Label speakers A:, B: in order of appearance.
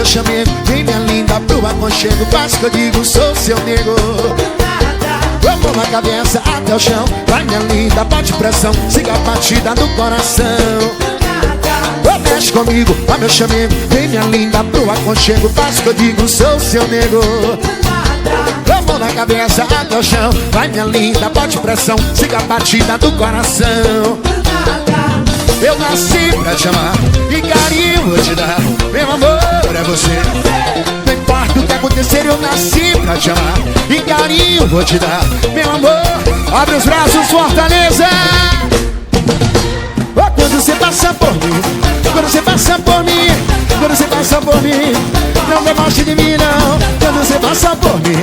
A: chamego. Vem minha linda pro aconchego, faz que eu digo, sou seu nego. Vamos na cabeça até o chão, vai minha linda, bate pressão, siga a batida do coração. Mexe comigo, vai meu chamego. Vem minha linda pro aconchego, faz que eu digo, sou seu nego. Vamos na cabeça até o chão, vai minha linda, bote pressão, siga a batida do coração. Eu nasci pra te amar e carinho vou te dar. Meu amor é você. Não importa o que acontecer, eu nasci pra te amar e carinho vou te dar. Meu amor, abre os braços, Fortaleza. Oh, quando você passa por mim, quando você passa por mim, quando você passa por mim, não deboche de mim não. Quando você passa por mim,